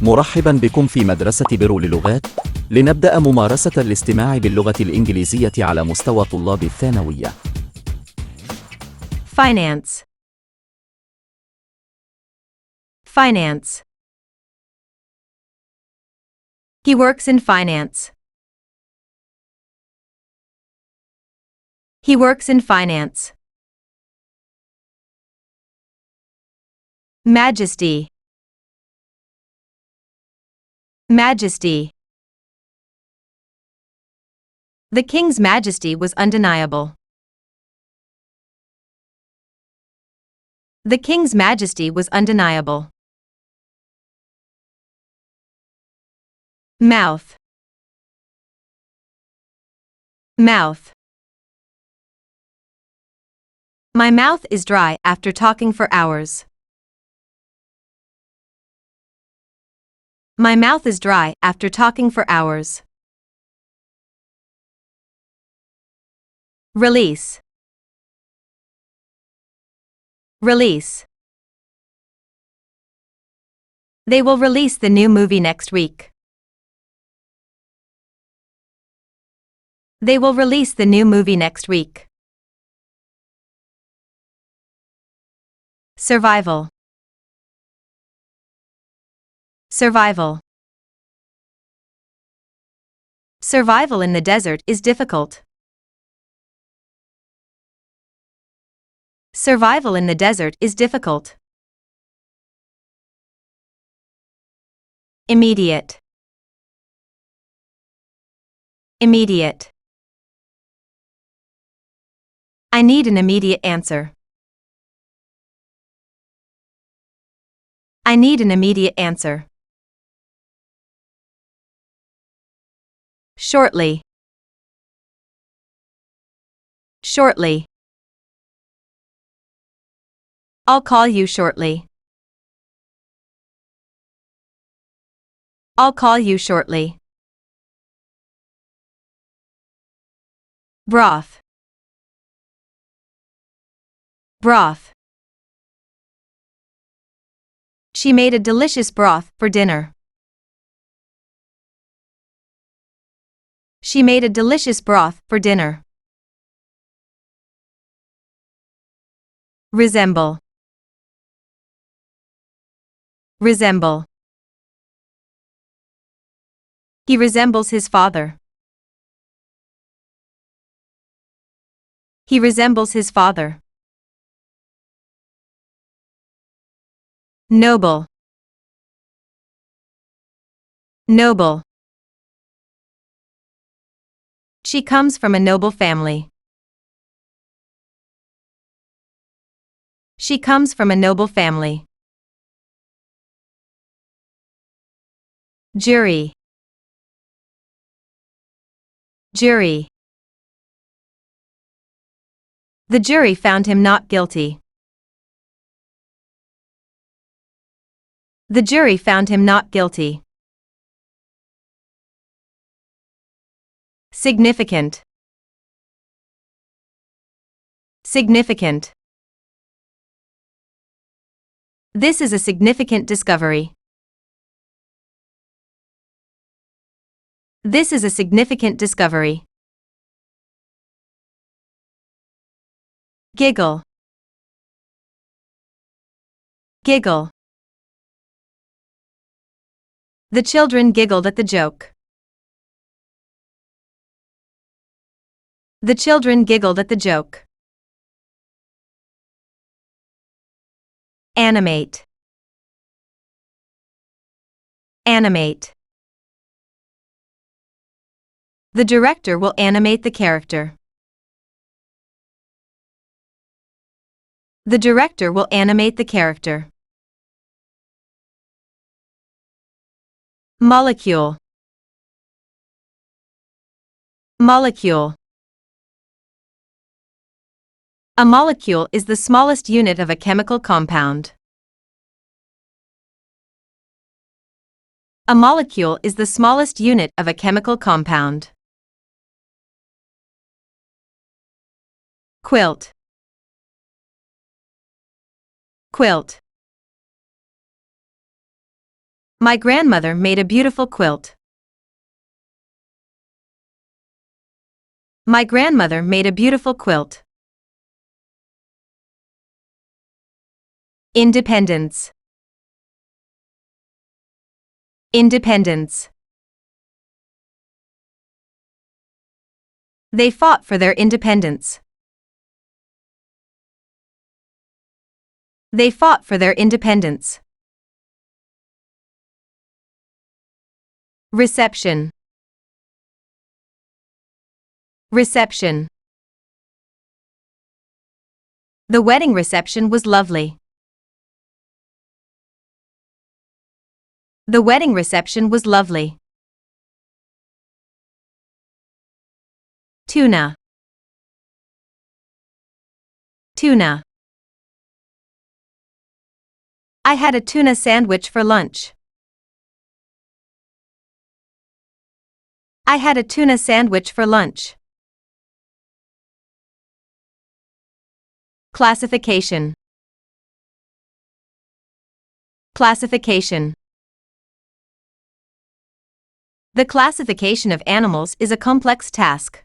مرحبا بكم في مدرسة برو للغات. لنبدأ ممارسة الاستماع باللغة الإنجليزية على مستوى طلاب الثانوية. Finance. Finance. He works in finance. He works in finance. Majesty. Majesty. The King's majesty was undeniable. The King's majesty was undeniable. Mouth. Mouth. My mouth is dry after talking for hours. My mouth is dry after talking for hours. Release. Release. They will release the new movie next week. They will release the new movie next week. Survival. Survival. Survival in the desert is difficult. Survival in the desert is difficult. Immediate. Immediate. I need an immediate answer. I need an immediate answer. Shortly. Shortly. I'll call you shortly. I'll call you shortly. Broth. Broth. She made a delicious broth for dinner. She made a delicious broth for dinner. Resemble. Resemble. He resembles his father. He resembles his father. Noble. Noble. She comes from a noble family. She comes from a noble family. Jury. Jury. The jury found him not guilty. The jury found him not guilty. Significant. Significant. This is a significant discovery. This is a significant discovery. Giggle. Giggle. The children giggled at the joke. The children giggled at the joke. Animate. Animate. The director will animate the character. The director will animate the character. Molecule. Molecule. A molecule is the smallest unit of a chemical compound. A molecule is the smallest unit of a chemical compound. Quilt. Quilt. My grandmother made a beautiful quilt. My grandmother made a beautiful quilt. Independence. Independence. They fought for their independence. They fought for their independence. Reception. Reception. The wedding reception was lovely. The wedding reception was lovely. Tuna. Tuna. I had a tuna sandwich for lunch. I had a tuna sandwich for lunch. Classification. Classification. The classification of animals is a complex task.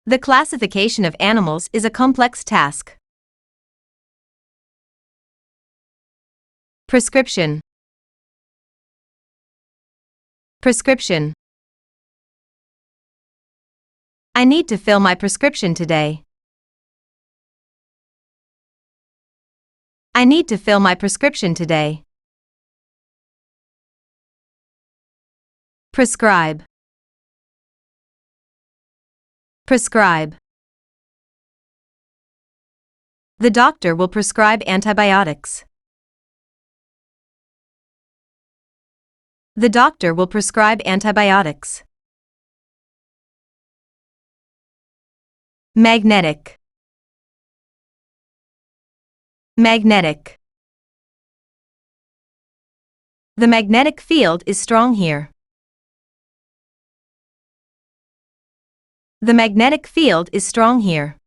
The classification of animals is a complex task. Prescription. Prescription. I need to fill my prescription today. I need to fill my prescription today. Prescribe. Prescribe. The doctor will prescribe antibiotics. The doctor will prescribe antibiotics. Magnetic. Magnetic. The magnetic field is strong here. The magnetic field is strong here.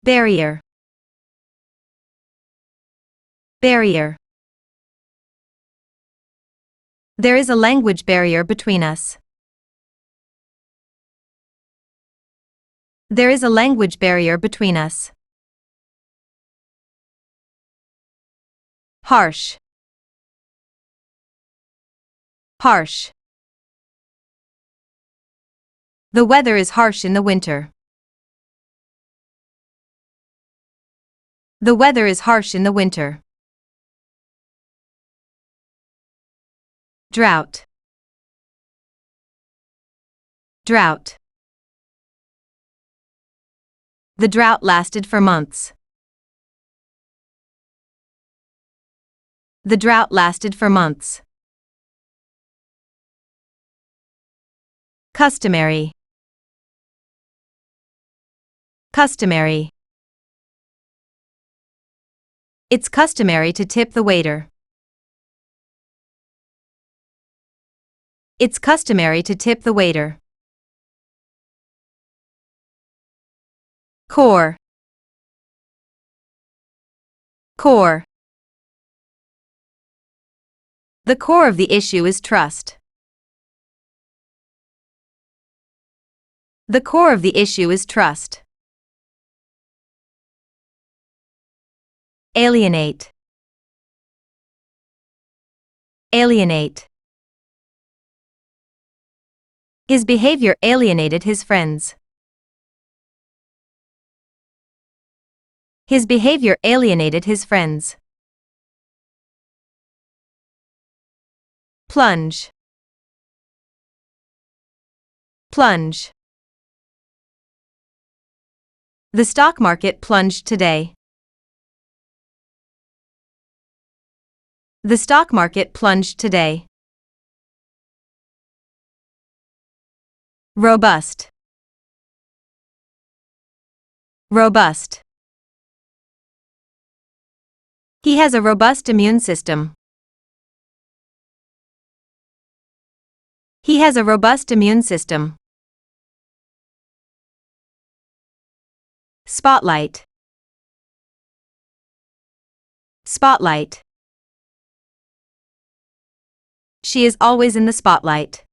Barrier. Barrier. There is a language barrier between us. There is a language barrier between us. Harsh. Harsh. The weather is harsh in the winter. The weather is harsh in the winter. Drought. Drought. The drought lasted for months. The drought lasted for months. Customary. Customary. It's customary to tip the waiter. It's customary to tip the waiter. Core. Core. The core of the issue is trust. The core of the issue is trust. Alienate. Alienate. His behavior alienated his friends. His behavior alienated his friends. Plunge. Plunge. The stock market plunged today. The stock market plunged today. Robust. Robust. He has a robust immune system. He has a robust immune system. Spotlight. Spotlight. She is always in the spotlight.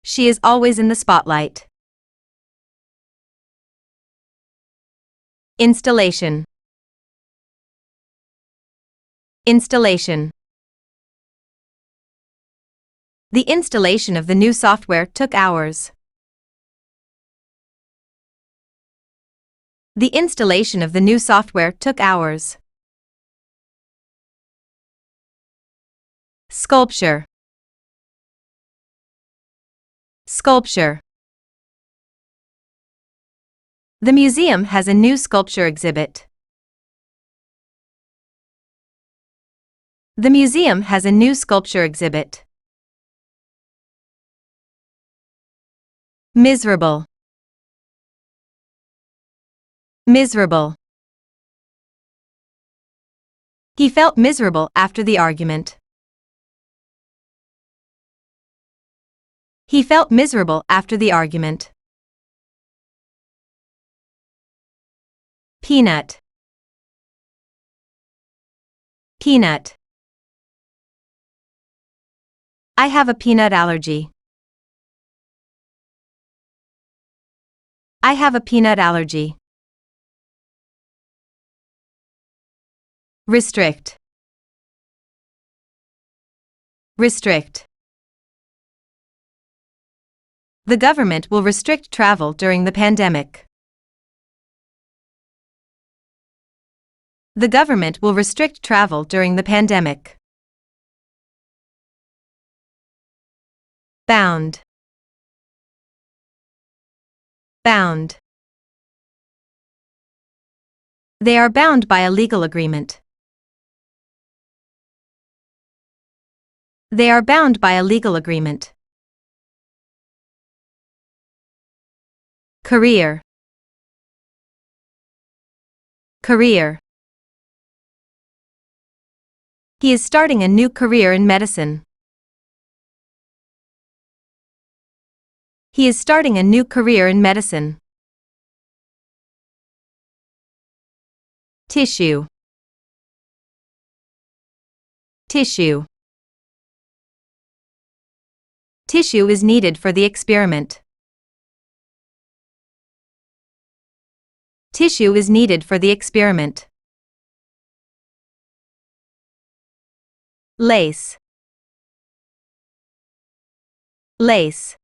She is always in the spotlight. Installation. Installation. The installation of the new software took hours. The installation of the new software took hours. Sculpture. Sculpture. The museum has a new sculpture exhibit. The museum has a new sculpture exhibit. Miserable. Miserable. He felt miserable after the argument. He felt miserable after the argument. Peanut. Peanut. I have a peanut allergy. I have a peanut allergy. Restrict. Restrict. The government will restrict travel during the pandemic. The government will restrict travel during the pandemic. Bound. Bound. They are bound by a legal agreement. They are bound by a legal agreement. Career. Career. He is starting a new career in medicine. He is starting a new career in medicine. Tissue. Tissue. Tissue is needed for the experiment. Tissue is needed for the experiment. Lace. Lace.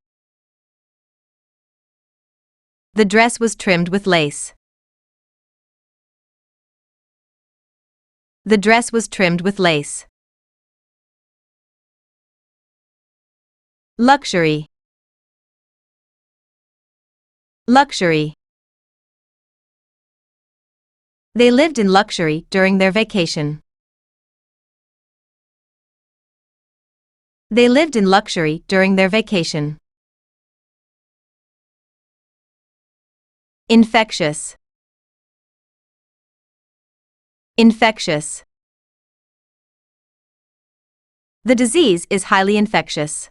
The dress was trimmed with lace. The dress was trimmed with lace. Luxury. Luxury. They lived in luxury during their vacation. They lived in luxury during their vacation. Infectious. Infectious. The disease is highly infectious.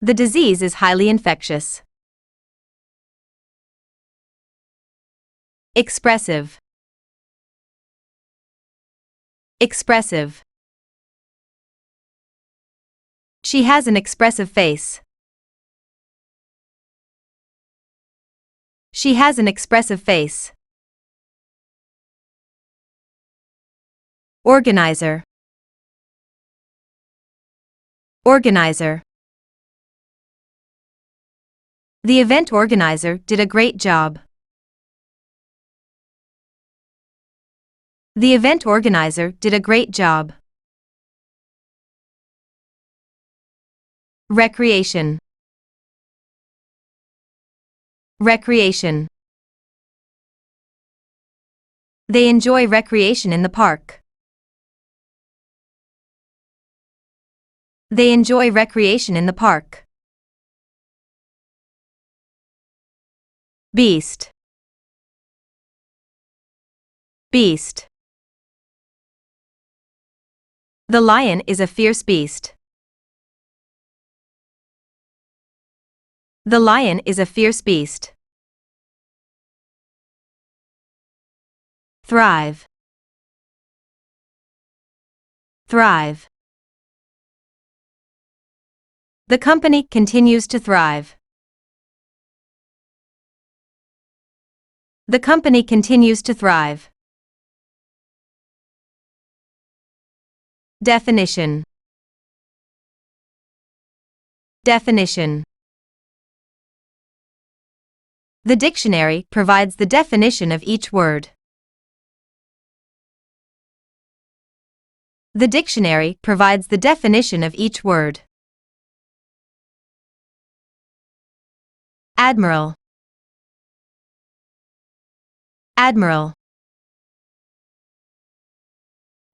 The disease is highly infectious. Expressive. Expressive. She has an expressive face. She has an expressive face. Organizer. Organizer. The event organizer did a great job. The event organizer did a great job. Recreation. Recreation. They enjoy recreation in the park. They enjoy recreation in the park. Beast. Beast. The lion is a fierce beast. The lion is a fierce beast. thrive, thrive. The company continues to thrive. The company continues to thrive. Definition. Definition. The dictionary provides the definition of each word. The dictionary provides the definition of each word. Admiral, admiral.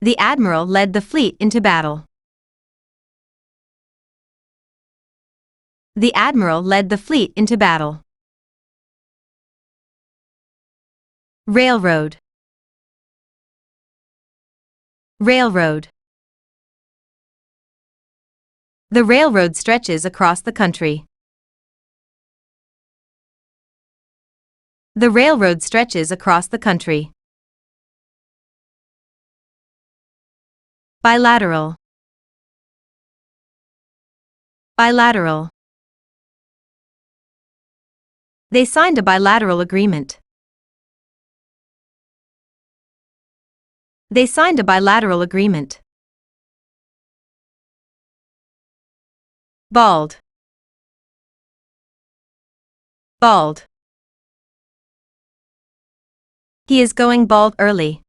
The admiral led the fleet into battle. The admiral led the fleet into battle. Railroad, railroad. The railroad stretches across the country. The railroad stretches across the country. Bilateral, bilateral. They signed a bilateral agreement. They signed a bilateral agreement. Bald, bald. He is going bald early.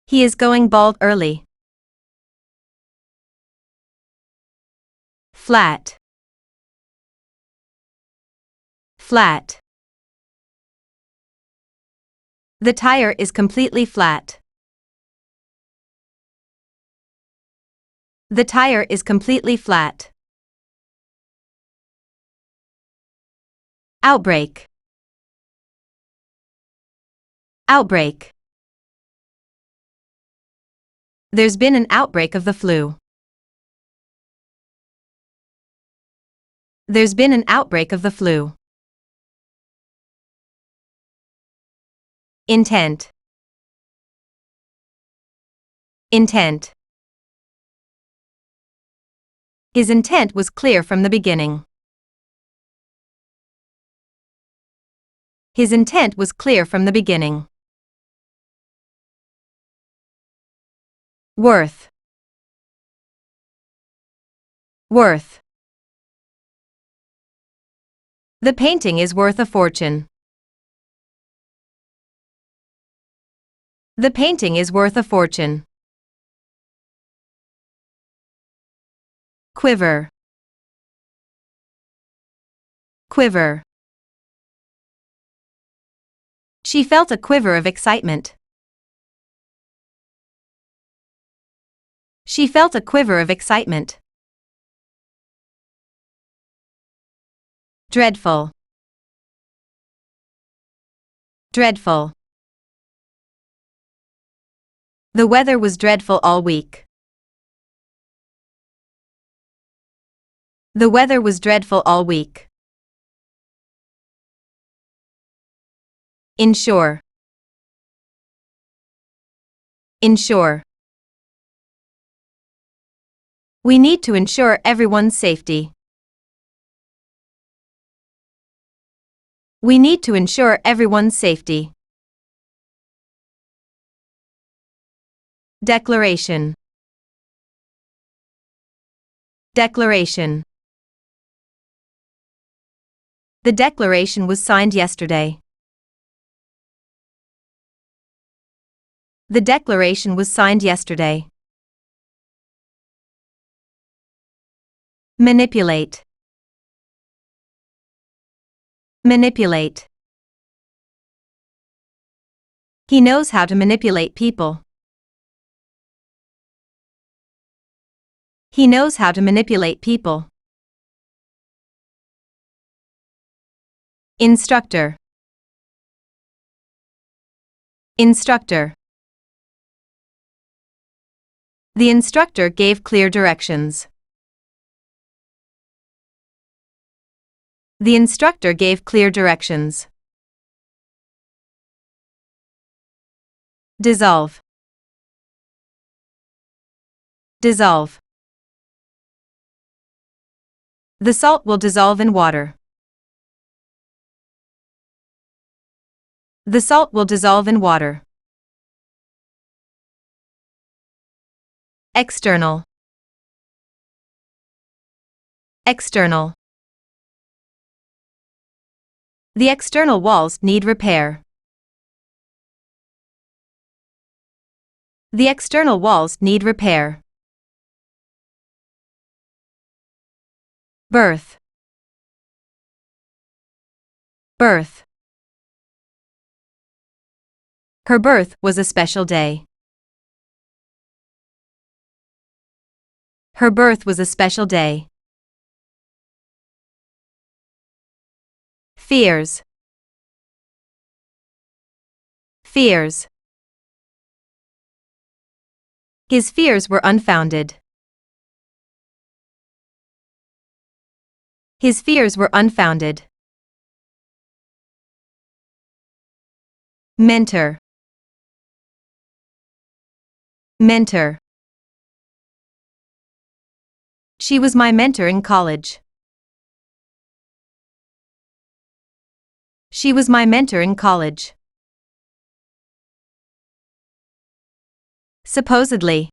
He is going bald early. Flat, flat. The tire is completely flat. The tire is completely flat. Outbreak, outbreak. There's been an outbreak of the flu. There's been an outbreak of the flu. Intent, intent. His intent was clear from the beginning. His intent was clear from the beginning. Worth, worth. The painting is worth a fortune. The painting is worth a fortune. Quiver, quiver. She felt a quiver of excitement. She felt a quiver of excitement. Dreadful, dreadful. The weather was dreadful all week. The weather was dreadful all week. Ensure, ensure. We need to ensure everyone's safety. We need to ensure everyone's safety. Declaration, declaration. The declaration was signed yesterday. The declaration was signed yesterday. Manipulate, manipulate. He knows how to manipulate people. He knows how to manipulate people. Instructor, instructor. The instructor gave clear directions. The instructor gave clear directions. dissolve, dissolve. The salt will dissolve in water. The salt will dissolve in water. External, external. The external walls need repair. The external walls need repair. Birth, birth. Her birth was a special day. Her birth was a special day. Fears, fears. His fears were unfounded. His fears were unfounded. Mentor, mentor. She was my mentor in college. She was my mentor in college. Supposedly,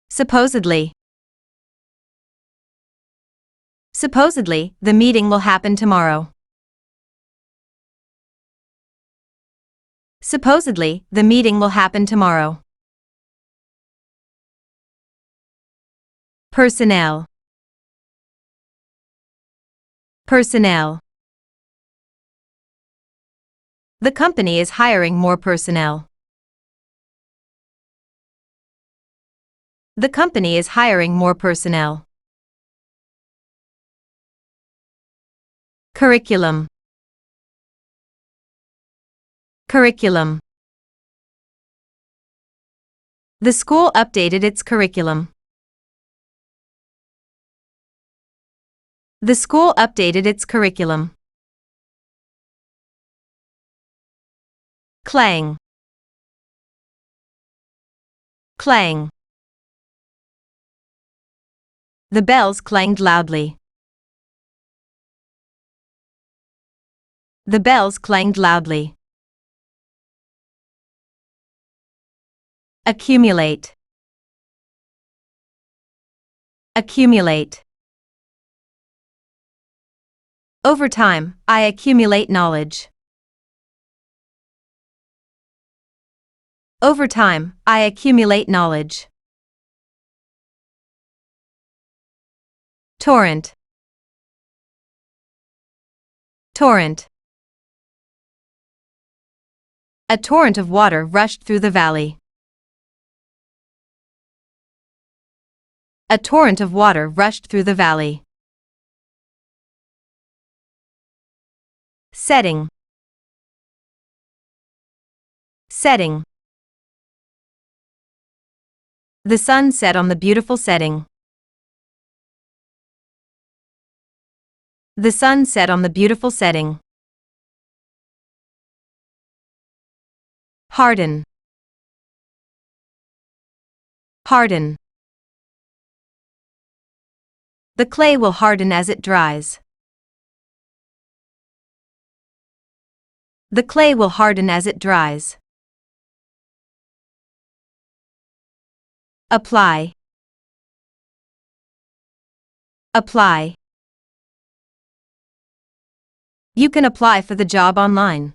supposedly. Supposedly, the meeting will happen tomorrow. Supposedly, the meeting will happen tomorrow. Personnel, personnel. The company is hiring more personnel. The company is hiring more personnel. Curriculum, curriculum. The school updated its curriculum. The school updated its curriculum. Clang, clang. The bells clanged loudly. The bells clanged loudly. Accumulate, accumulate. Over time, I accumulate knowledge. Over time, I accumulate knowledge. Torrent, torrent. A torrent of water rushed through the valley. A torrent of water rushed through the valley. Setting, setting. The sun set on the beautiful setting. The sun set on the beautiful setting. Harden, harden. The clay will harden as it dries. The clay will harden as it dries. Apply, apply. You can apply for the job online.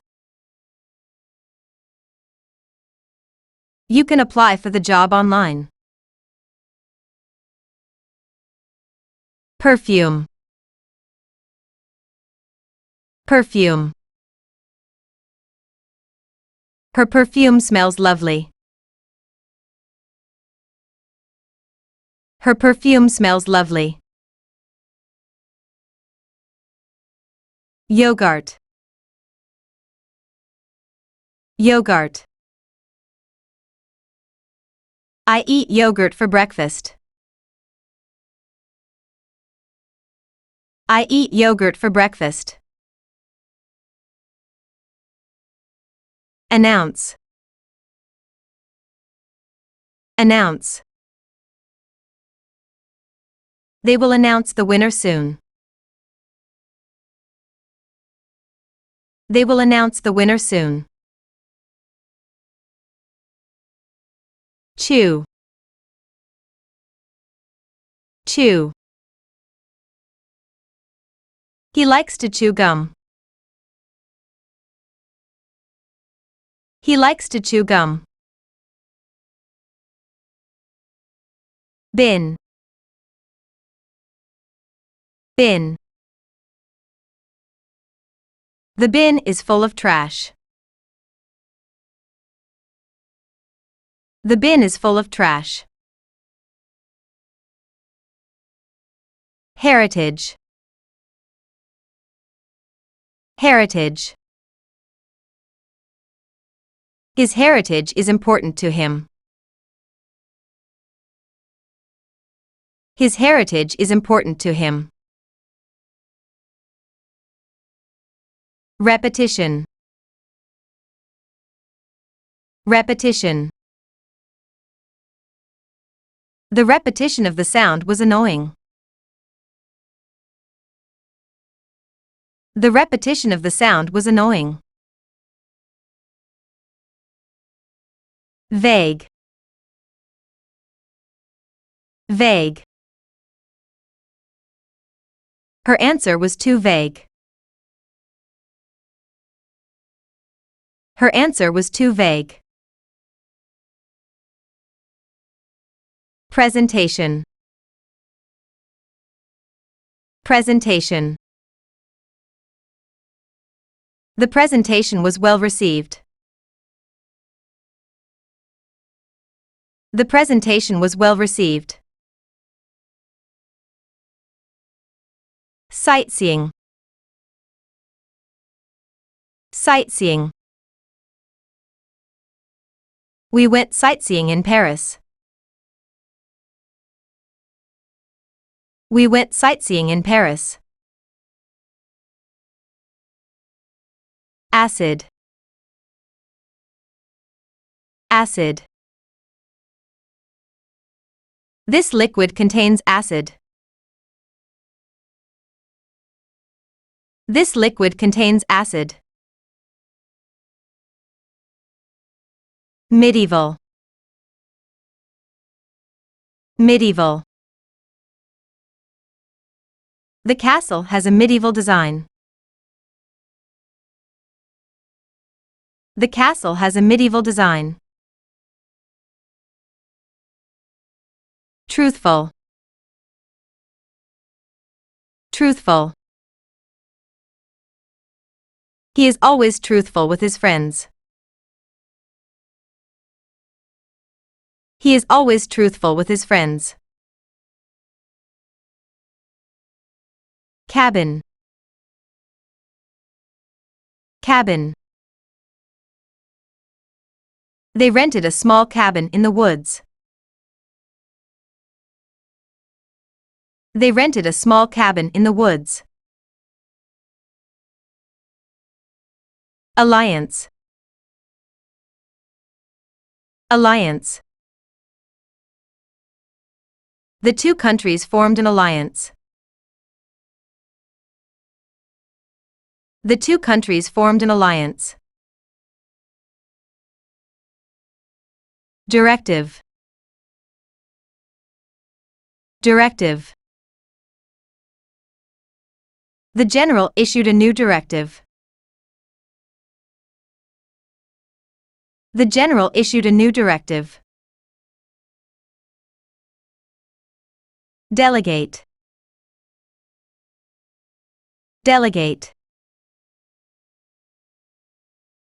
You can apply for the job online. Perfume, perfume. Her perfume smells lovely. Her perfume smells lovely. Yogurt, yogurt. I eat yogurt for breakfast. I eat yogurt for breakfast. Announce. Announce. They will announce the winner soon. They will announce the winner soon. Chew. Chew. He likes to chew gum. He likes to chew gum. Bin. Bin. The bin is full of trash. The bin is full of trash. Heritage. Heritage. His heritage is important to him. His heritage is important to him. Repetition. Repetition. The repetition of the sound was annoying. The repetition of the sound was annoying. Vague. Vague. Her answer was too vague. Her answer was too vague. Presentation. Presentation. The presentation was well received. The presentation was well received. Sightseeing. Sightseeing. We went sightseeing in Paris. We went sightseeing in Paris. Acid. Acid. This liquid contains acid. This liquid contains acid. Medieval. Medieval. The castle has a medieval design. The castle has a medieval design. Truthful. Truthful. He is always truthful with his friends. He is always truthful with his friends. Cabin. Cabin. They rented a small cabin in the woods. They rented a small cabin in the woods. Alliance. Alliance. The two countries formed an alliance. The two countries formed an alliance. Directive. Directive. The general issued a new directive. The general issued a new directive. Delegate. Delegate.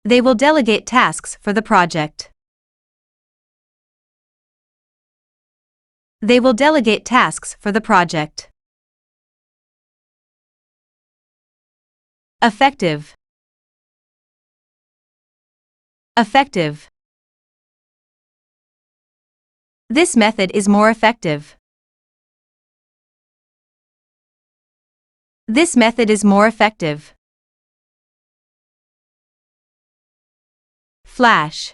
They will delegate tasks for the project. They will delegate tasks for the project. Effective. Effective. This method is more effective. This method is more effective. Flash.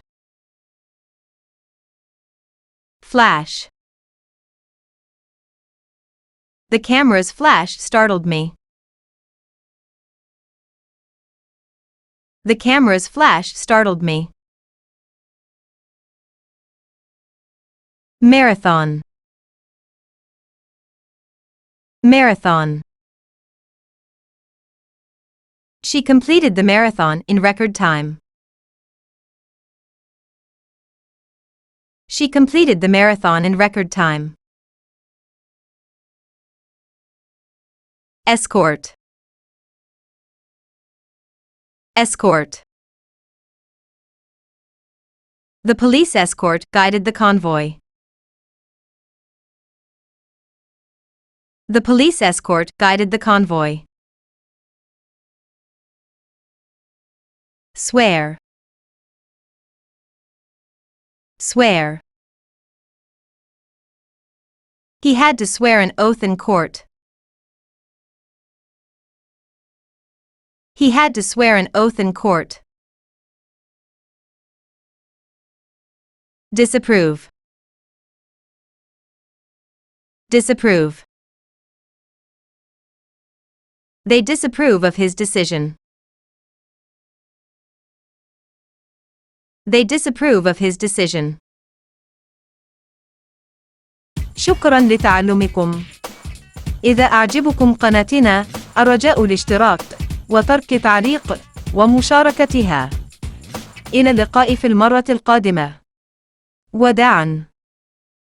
Flash. The camera's flash startled me. The camera's flash startled me. Marathon. Marathon. She completed the marathon in record time. She completed the marathon in record time. Escort. Escort. The police escort guided the convoy. The police escort guided the convoy. Swear. Swear. He had to swear an oath in court. He had to swear an oath in court. Disapprove. Disapprove. They disapprove of his decision. They disapprove of his decision. شكراً لتعلمكم. إذا أعجبكم قناتنا، الرجاء الاشتراك وترك تعليق ومشاركتها. إلى اللقاء في المرة القادمة. وداعاً.